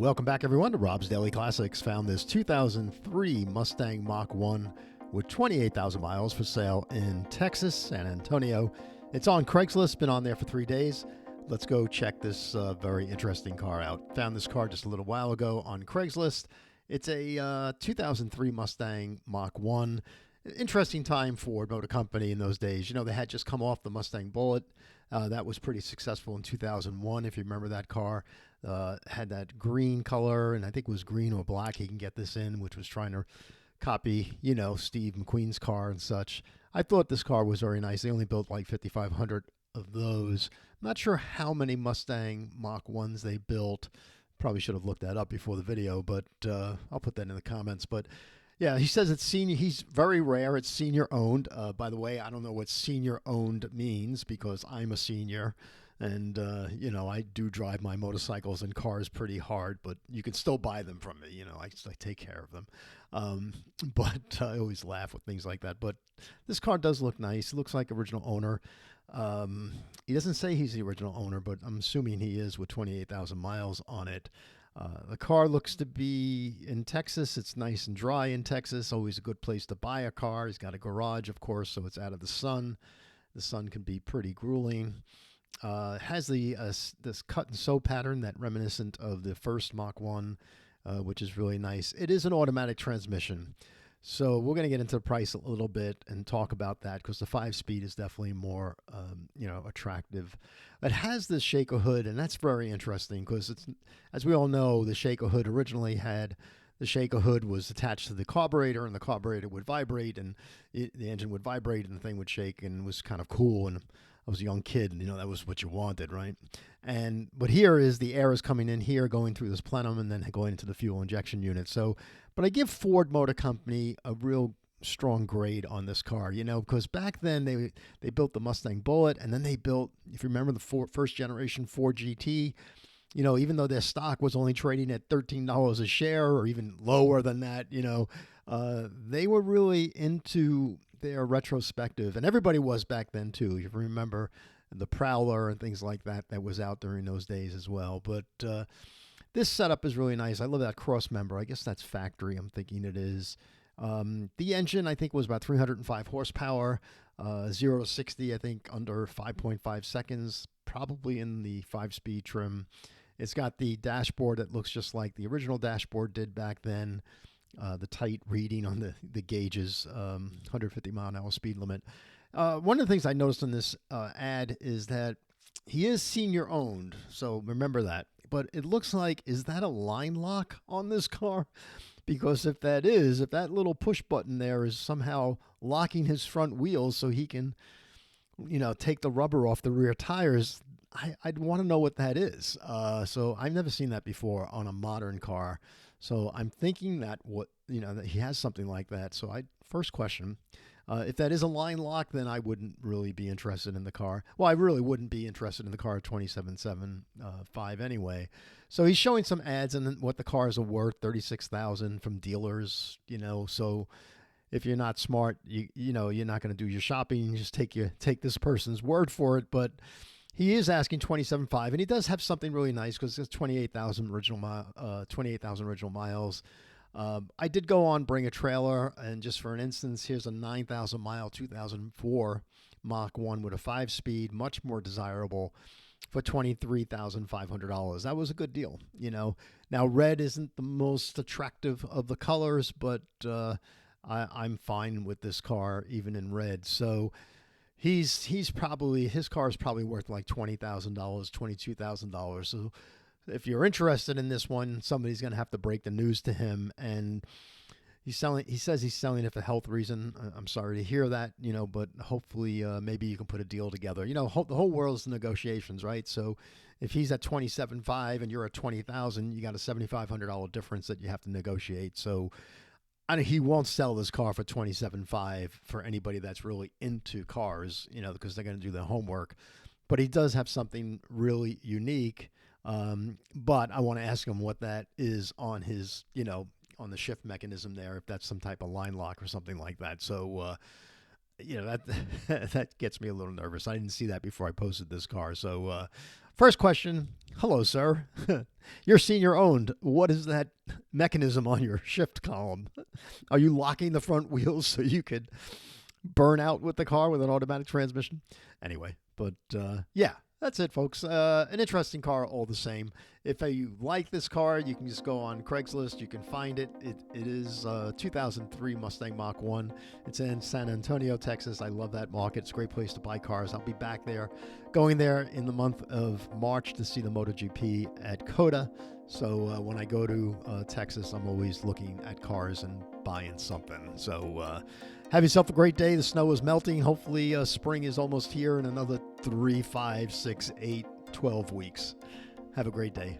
Welcome back, everyone, to Rob's Daily Classics. Found this 2003 Mustang Mach 1 with 28,000 miles for sale in Texas, San Antonio. It's on Craigslist, been on there for 3 days. Let's go check this very interesting car out. Found this car just a little while ago on Craigslist. It's a 2003 Mustang Mach 1. Interesting time for Motor Company in those days. You know, they had just come off the Mustang Bullitt. That was pretty successful in 2001, if you remember that car. Had that green color, and I think it was green or black he can get this in, which was trying to copy, you know, Steve McQueen's car and such. I thought this car was very nice. They only built like 5,500 of those. I'm not sure how many Mustang Mach 1s they built. Probably should have looked that up before the video, but I'll put that in the comments. But yeah, he says it's senior. He's very rare. It's senior owned. By the way, I don't know what senior owned means because I'm a senior. And, you know, I do drive my motorcycles and cars pretty hard, but you can still buy them from me. You know, I take care of them. But I always laugh with things like that. But this car does look nice. It looks like original owner. He doesn't say he's the original owner, but I'm assuming he is with 28,000 miles on it. The car looks to be in Texas. It's nice and dry in Texas. Always a good place to buy a car. He's got a garage, of course, so it's out of the sun. The sun can be pretty grueling. Has the this cut and sew pattern that reminiscent of the first Mach 1, which is really nice. It is an automatic transmission. So we're going to get into the price a little bit and talk about that because the 5-speed is definitely more, you know, attractive. It has this shaker hood, and that's very interesting because it's, as we all know, the shaker hood originally had the shaker hood was attached to the carburetor, and the carburetor would vibrate, and the engine would vibrate, and the thing would shake, and it was kind of cool. And I was a young kid, and you know that was what you wanted, right? But here is the air is coming in here, going through this plenum, and then going into the fuel injection unit. So, but I give Ford Motor Company a real strong grade on this car, you know, because back then they built the Mustang Bullitt, and then they built, if you remember, the first generation Ford GT. You know, even though their stock was only trading at $13 a share, or even lower than that, you know, they were really into their retrospective, and everybody was back then too. You remember the Prowler and things like that that was out during those days as well. But this setup is really nice. I love that cross member. I guess that's factory, I'm thinking it is. The engine, I think, was about 305 horsepower. 0 to 60, I think, under 5.5 seconds, probably in the 5-speed trim. It's got the dashboard that looks just like the original dashboard did back then. The tight reading on the gauges, 150 mile an hour speed limit. One of the things I noticed in this ad is that he is senior owned, so remember that. But it looks like, is that a line lock on this car? Because if that little push button there is somehow locking his front wheels so he can, you know, take the rubber off the rear tires, I'd want to know what that is. So I've never seen that before on a modern car. So I'm thinking that that he has something like that. So first question, if that is a line lock, then I wouldn't really be interested in the car. Well, I really wouldn't be interested in the car at $27,750 anyway. So he's showing some ads and what the cars are worth, $36,000 from dealers, you know. So if you're not smart, you know, you're not going to do your shopping. You just take this person's word for it. But he is asking $27,500, and he does have something really nice because it's 28,000 original miles. I did go on Bring a Trailer, and just for an instance, here's a 9,000 mile 2004 Mach 1 with a 5-speed, much more desirable, for $23,500. That was a good deal, you know. Now, red isn't the most attractive of the colors, but I'm fine with this car even in red. So his car is probably worth like $20,000, $22,000. So if you're interested in this one, somebody's going to have to break the news to him. And he says he's selling it for health reason. I'm sorry to hear that, you know, but hopefully maybe you can put a deal together. You know, the whole world is negotiations, right? So if he's at $27,500 and you're at $20,000, you got a $7,500 difference that you have to negotiate. So he won't sell this car for $27,500 for anybody that's really into cars, you know, because they're going to do their homework. But he does have something really unique. But I want to ask him what that is on his, you know, on the shift mechanism there, if that's some type of line lock or something like that. So, you know, that gets me a little nervous. I didn't see that before I posted this car. So, First question. Hello, sir. You're senior owned. What is that mechanism on your shift column? Are you locking the front wheels so you could burn out with the car with an automatic transmission? Anyway, but yeah, that's it, folks. An interesting car all the same. If you like this car, you can just go on Craigslist. You can find it. It is 2003 Mustang Mach 1. It's in San Antonio, Texas. I love that market. It's a great place to buy cars. I'll be back there, going there in the month of March to see the MotoGP at COTA. So when I go to Texas, I'm always looking at cars and buying something. So have yourself a great day. The snow is melting. Hopefully spring is almost here in another 3, 5, 6, 8, 12 weeks. Have a great day.